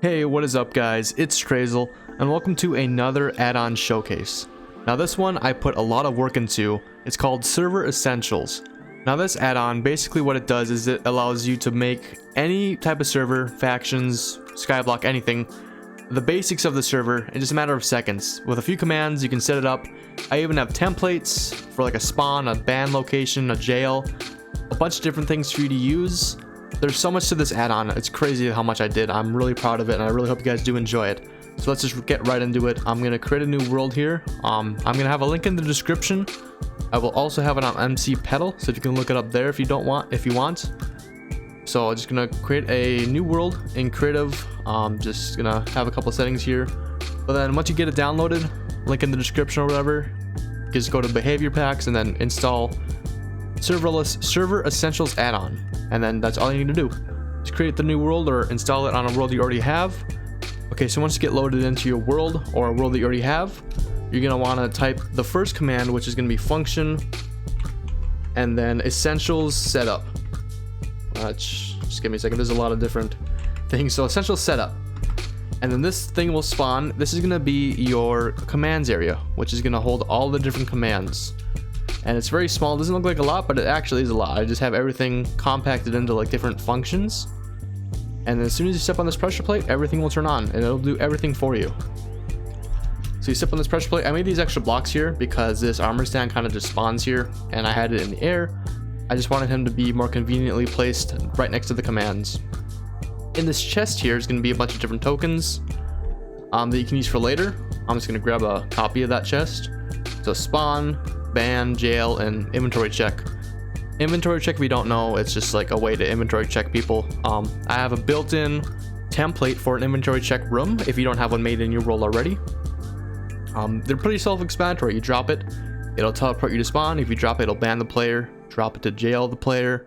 Hey, what is up guys? It's Traizel, and welcome to another add-on showcase. Now this one I put a lot of work into. It's called Server Essentials. Now this add-on, basically what it does is it allows you to make any type of server, factions, skyblock, anything, the basics of the server in just a matter of seconds. With a few commands you can set it up. I even have templates for like a spawn, a ban location, a jail, a bunch of different things for you to use. There's so much to this add-on. It's crazy how much I did. I'm really proud of it, and I really hope you guys do enjoy it. So let's just get right into it. I'm gonna create a new world here. I'm gonna have a link in the description. I will also have it on MC Pedal, so you can look it up there if you want. So I'm just gonna create a new world in creative. Just gonna have a couple settings here. But then once you get it downloaded, link in the description or whatever, just go to behavior packs and then install Server Essentials add-on. And then that's all you need to do. Just create the new world or install it on a world you already have. Okay, so once you get loaded into your world or a world that you already have, you're gonna want to type the first command, which is gonna be function and then essentials setup. Just give me a second. There's a lot of different things. So essentials setup, and then this thing will spawn. This is gonna be your commands area, which is gonna hold all the different commands. And it's very small. It doesn't look like a lot, but it actually is a lot. I just have everything compacted into like different functions. And then as soon as you step on this pressure plate, everything will turn on and it'll do everything for you. So you step on this pressure plate. I made these extra blocks here because this armor stand kind of just spawns here and I had it in the air. I just wanted him to be more conveniently placed right next to the commands. In this chest here is going to be a bunch of different tokens that you can use for later. I'm just going to grab a copy of that chest. So spawn, ban, jail, and inventory check. Inventory check, if you don't know, it's just like a way to inventory check people. I have a built-in template for an inventory check room if you don't have one made in your world already. They're pretty self-explanatory. You drop it, it'll teleport you to spawn. If you drop it, it'll ban the player. Drop it to jail the player.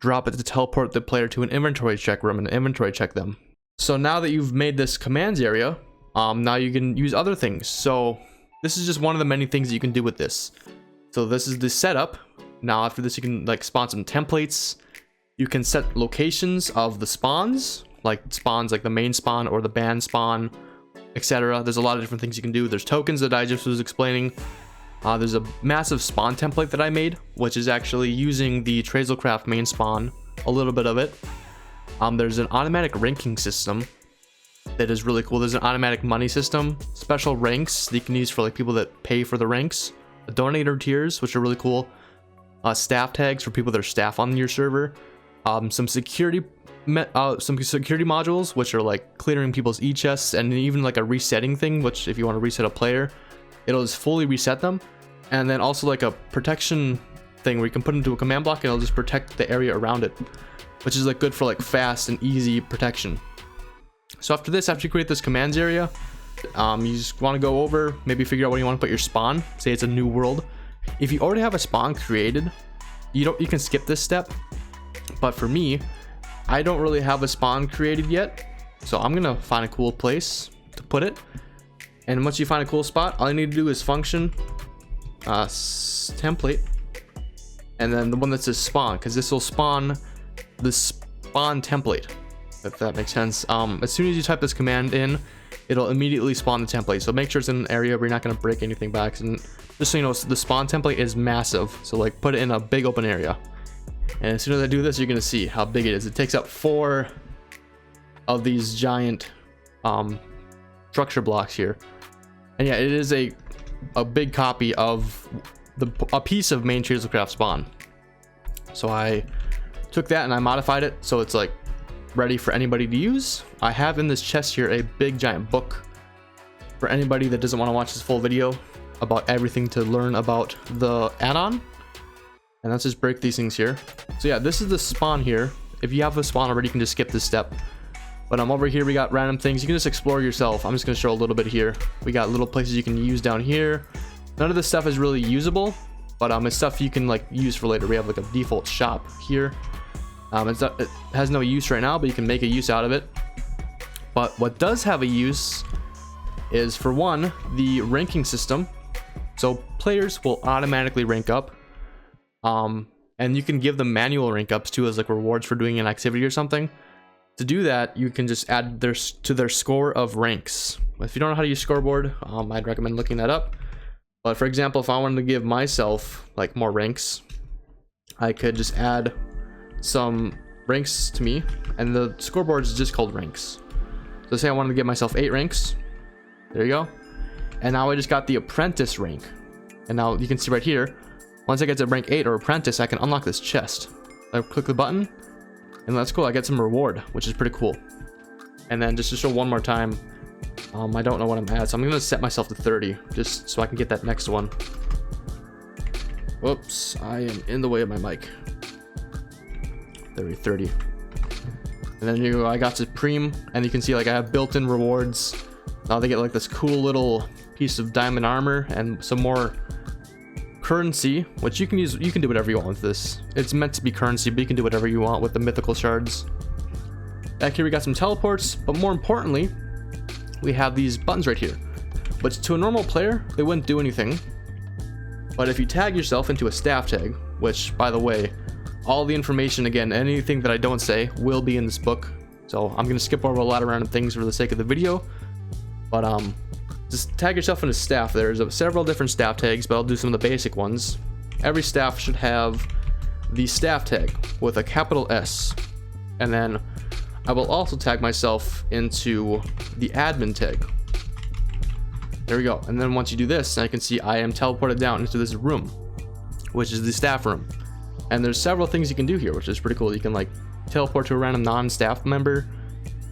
Drop it to teleport the player to an inventory check room and inventory check them. So now that you've made this commands area, now you can use other things. So this is just one of the many things that you can do with this. So this is the setup. Now after this, you can like spawn some templates. You can set locations of the spawns, like the main spawn or the ban spawn, etc. There's a lot of different things you can do. There's tokens that I just was explaining. There's a massive spawn template that I made, which is actually using the TraizelCraft main spawn, a little bit of it. There's an automatic ranking system that is really cool. There's an automatic money system, special ranks that you can use for like people that pay for the ranks, donator tiers, which are really cool, staff tags for people that are staff on your server, some security modules, which are like clearing people's e-chests, and even like a resetting thing, which if you want to reset a player, it'll just fully reset them. And then also like a protection thing where you can put into a command block and it'll just protect the area around it, which is like good for like fast and easy protection. So after you create this commands area, you just want to go over, maybe figure out where you want to put your spawn. Say it's a new world. If you already have a spawn created, you can skip this step. But for me, I don't really have a spawn created yet, so I'm gonna find a cool place to put it. And once you find a cool spot, all you need to do is function template, and then the one that says spawn, because this will spawn the spawn template, if that makes sense. As soon as you type this command in, it'll immediately spawn the template. So make sure it's in an area where you're not going to break anything by accident. Just so you know, the spawn template is massive, so like put it in a big open area. And as soon as I do this, you're going to see how big it is. It takes up 4 of these giant structure blocks here. And yeah, it is a big copy of a piece of main TraizelCraft spawn. So I took that and I modified it so it's like ready for anybody to use. I have in this chest here a big giant book for anybody that doesn't want to watch this full video about everything to learn about the add-on. And let's just break these things here. So yeah, this is the spawn here. If you have a spawn already, you can just skip this step. But over here, we got random things. You can just explore yourself. I'm just going to show a little bit here. We got little places you can use down here. None of this stuff is really usable, but it's stuff you can like use for later. We have like a default shop here. It has no use right now, but you can make a use out of it. But what does have a use is, for one, the ranking system. So players will automatically rank up. And you can give them manual rank ups too as like rewards for doing an activity or something. To do that, you can just add to their score of ranks. If you don't know how to use scoreboard, I'd recommend looking that up. But for example, if I wanted to give myself like more ranks, I could just add some ranks to me, and the scoreboard is just called ranks. So say I wanted to give myself 8 ranks. There you go. And now I just got the apprentice rank. And now you can see right here, once I get to rank 8 or apprentice, I can unlock this chest. I click the button, and that's cool. I get some reward, which is pretty cool. And then just to show one more time, I don't know what I'm at, so I'm gonna set myself to 30 just so I can get that next one. Whoops, I am in the way of my mic. 30. And then I got Supreme, and you can see like I have built-in rewards. Now they get like this cool little piece of diamond armor and some more currency, which you can use. You can do whatever you want with this. It's meant to be currency, but you can do whatever you want with the mythical shards. Back here we got some teleports, but more importantly, we have these buttons right here. But to a normal player, they wouldn't do anything. But if you tag yourself into a staff tag, which by the way, all the information, again, anything that I don't say will be in this book. So I'm gonna skip over a lot of random things for the sake of the video. But just tag yourself into staff. There's several different staff tags, but I'll do some of the basic ones. Every staff should have the staff tag with a capital S. And then I will also tag myself into the admin tag. There we go. And then once you do this, I can see I am teleported down into this room, which is the staff room. And there's several things you can do here, which is pretty cool. You can like teleport to a random non-staff member,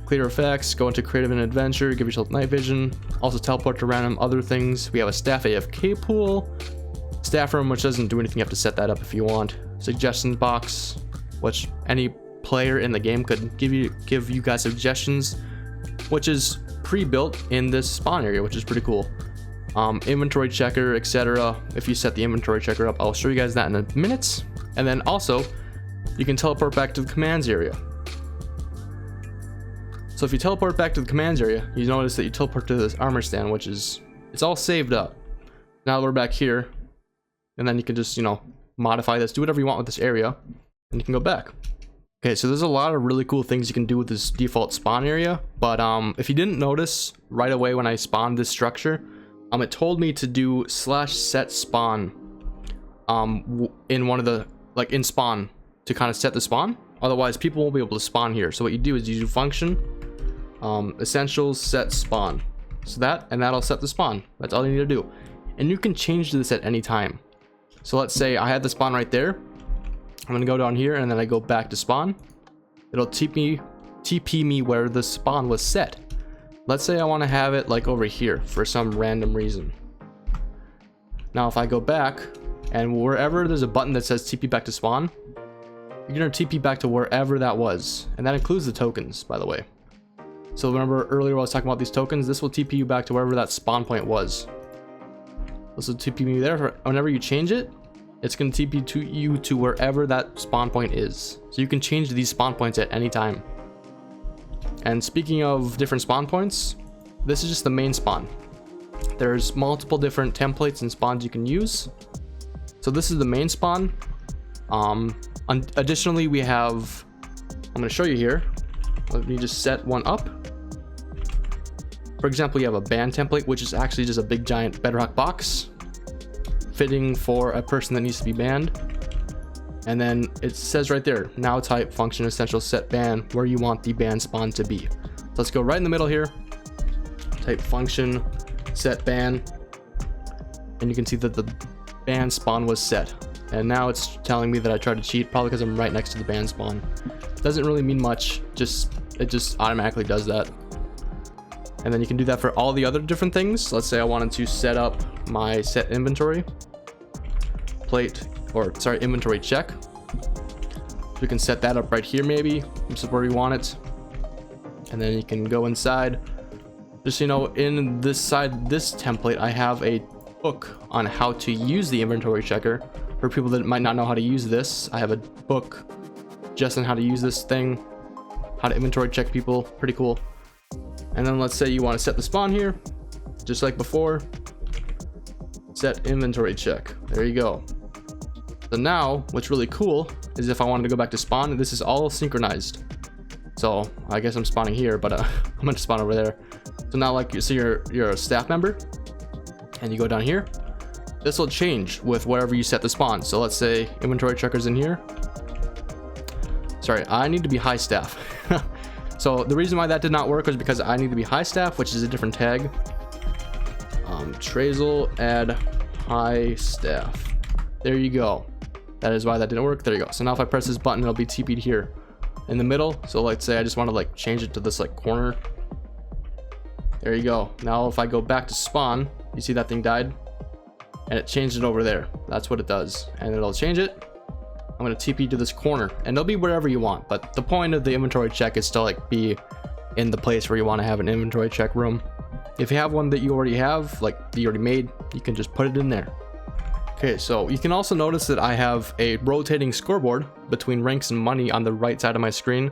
clear effects, go into creative and adventure, give yourself night vision, also teleport to random other things. We have a staff AFK pool, staff room, which doesn't do anything. You have to set that up if you want. Suggestions box, which any player in the game could give you guys suggestions, which is pre-built in this spawn area, which is pretty cool. Inventory checker, etc. If you set the inventory checker up, I'll show you guys that in a minute. And then also you can teleport back to the commands area. So if you teleport back to the commands area, you notice that you teleport to this armor stand, which is, it's all saved up. Now we're back here, and then you can just, modify this, do whatever you want with this area, and you can go back. Okay, so there's a lot of really cool things you can do with this default spawn area, but if you didn't notice right away when I spawned this structure, it told me to do /set spawn in one of the, like in spawn, to kind of set the spawn. Otherwise people won't be able to spawn here. So what you do is you do function essentials set spawn, so that'll set the spawn. That's all you need to do, and you can change this at any time. So let's say I had the spawn right there. I'm gonna go down here, and then I go back to spawn. It'll TP me where the spawn was set. Let's say I want to have it like over here for some random reason. Now if I go back, and wherever there's a button that says TP back to spawn, you're gonna TP back to wherever that was, and that includes the tokens, by the way. So remember earlier when I was talking about these tokens, this will TP you back to wherever that spawn point was. This will TP me there. Whenever you change it, it's going to TP you to wherever that spawn point is. So you can change these spawn points at any time. And speaking of different spawn points, this is just the main spawn. There's multiple different templates and spawns you can use. So this is the main spawn. Additionally, we have, I'm going to show you here. Let me just set one up. For example, you have a band template, which is actually just a big giant bedrock box fitting for a person that needs to be banned. And then it says right there, now type function essential set ban where you want the band spawn to be. So let's go right in the middle here, type function set ban, and you can see that the band spawn was set. And now it's telling me that I tried to cheat, probably because I'm right next to the band spawn. Doesn't really mean much, it just automatically does that. And then you can do that for all the other different things. Let's say I wanted to set up my set inventory inventory check. We can set that up right here, maybe. This is where we want it. And then you can go inside. Just in this template, I have a book on how to use the inventory checker. For people that might not know how to use this, I have a book just on how to use this thing, how to inventory check people. Pretty cool. And then let's say you want to set the spawn here, just like before. Set inventory check. There you go. So now what's really cool is if I wanted to go back to spawn, this is all synchronized. So I guess I'm spawning here, but I'm gonna spawn over there. So now, like, you see, you're a staff member, and you go down here. This will change with whatever you set the spawn. So let's say inventory checker's in here. Sorry, I need to be high staff. So the reason why that did not work was because I need to be high staff, which is a different tag. Traizel add high staff. There you go. That is why that didn't work. There you go. So now if I press this button, it'll be TP'd here in the middle. So let's say I just want to like change it to this like corner. There you go. Now if I go back to spawn, you see that thing died, and it changed it over there. That's what it does, and it'll change it. I'm going to TP to this corner, and it'll be wherever you want, but the point of the inventory check is to like be in the place where you want to have an inventory check room. If you have one that you already have, like you already made, you can just put it in there. Okay, so you can also notice that I have a rotating scoreboard between ranks and money on the right side of my screen,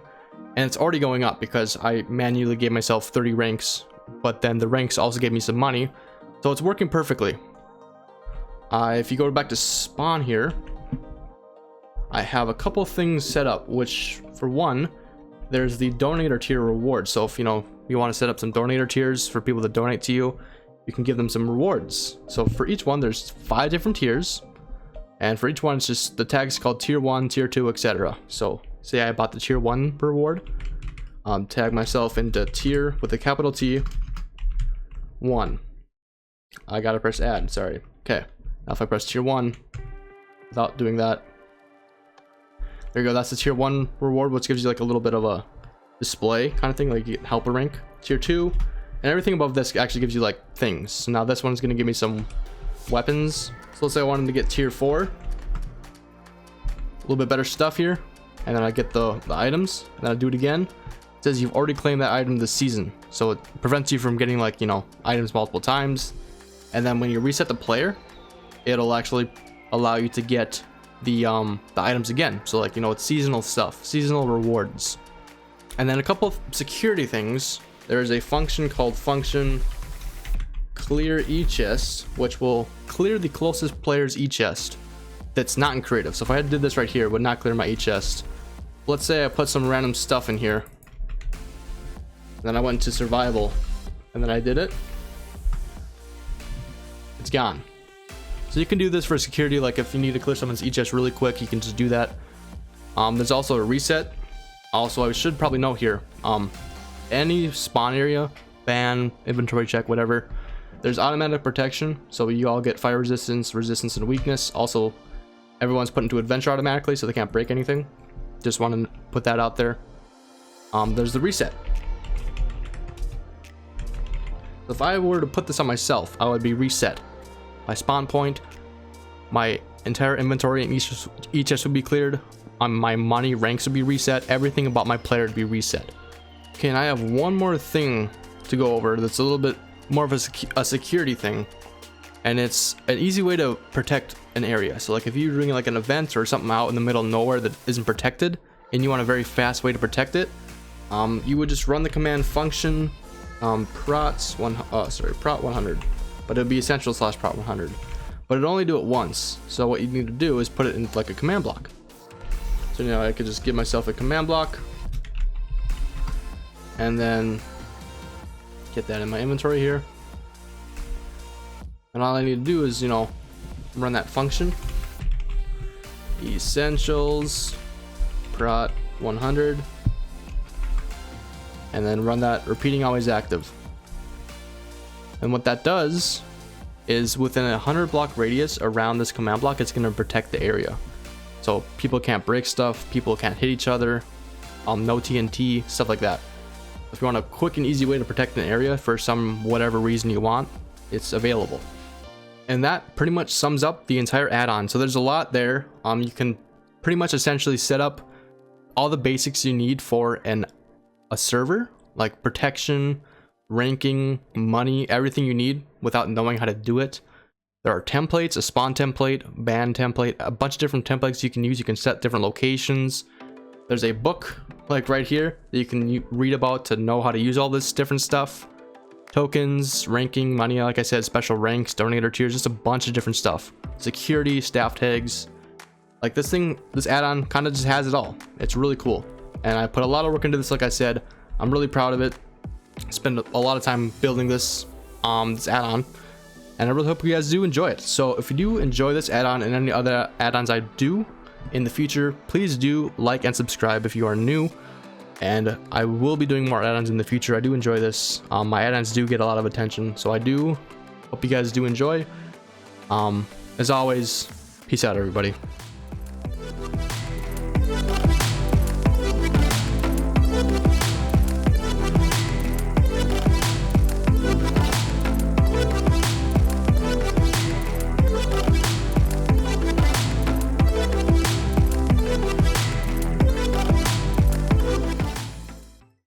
and it's already going up because I manually gave myself 30 ranks, but then the ranks also gave me some money, so it's working perfectly. If you go back to spawn here, I have a couple things set up, which for one, there's the donator tier reward. So if you want to set up some donator tiers for people that donate to you, you can give them some rewards. So for each one, there's 5 different tiers, and for each one, it's just the tag's called tier 1, tier 2, etc. So say I bought the tier 1 reward, tag myself into tier with a capital T 1. I gotta press add, sorry. Okay, now if I press tier 1 without doing that, there you go. That's the tier 1 reward, which gives you like a little bit of a display kind of thing, like you get helper rank. Tier 2, and everything above this actually gives you like things. So now this one's going to give me some weapons. So let's say I wanted to get tier 4, a little bit better stuff here, and then I get the items, and then I do it again. It says you've already claimed that item this season, so it prevents you from getting like items multiple times. And then when you reset the player, it'll actually allow you to get the items again. So like it's seasonal stuff, seasonal rewards. And then a couple of security things. There is a function called function clear e-chest, which will clear the closest player's e-chest that's not in creative. So if I did this right here, it would not clear my e-chest. Let's say I put some random stuff in here, then I went to survival, and then I did it, it's gone. So you can do this for security, like if you need to clear someone's e-chest really quick, you can just do that. There's also a reset. Also, I should probably know here, any spawn area, ban, inventory check, whatever, there's automatic protection, so you all get fire resistance, and weakness. Also, everyone's put into adventure automatically, so they can't break anything. Just want to put that out there. There's the reset. So if I were to put this on myself, I would be reset. My spawn point, my entire inventory and each chest would be cleared. My money ranks would be reset. Everything about my player would be reset. Okay, and I have one more thing to go over that's a little bit more of a security thing, and it's an easy way to protect an area. So like if you're doing like an event or something out in the middle of nowhere that isn't protected, and you want a very fast way to protect it, you would just run the command function prot 100, but it would be essential / prot 100, but it'd only do it once. So what you need to do is put it in like a command block. So I could just give myself a command block, and then get that in my inventory here, and all I need to do is run that function essentials prot 100, and then run that repeating always active. And what that does is within a 100 block radius around this command block, it's going to protect the area, so people can't break stuff, people can't hit each other, no TNT, stuff like that. If you want a quick and easy way to protect an area for some whatever reason you want, it's available. And that pretty much sums up the entire add-on. So there's a lot there. You can pretty much essentially set up all the basics you need for a server, like protection, ranking, money, everything you need without knowing how to do it. There are templates, a spawn template, ban template, a bunch of different templates you can use. You can set different locations. There's a book like right here that you can read about to know how to use all this different stuff. Tokens, ranking, money, like I said, special ranks, donator tiers, just a bunch of different stuff. Security, staff tags. Like this add-on kind of just has it all. It's really cool. and I put a lot of work into this. Like I said, I'm really proud of it. Spent a lot of time building this add-on, and I really hope you guys do enjoy it. So if you do enjoy this add-on and any other add-ons I do in the future, please do like and subscribe if you are new, and I will be doing more add-ons in the future. I do enjoy this. My add-ons do get a lot of attention, so I do hope you guys do enjoy. As always, peace out, everybody.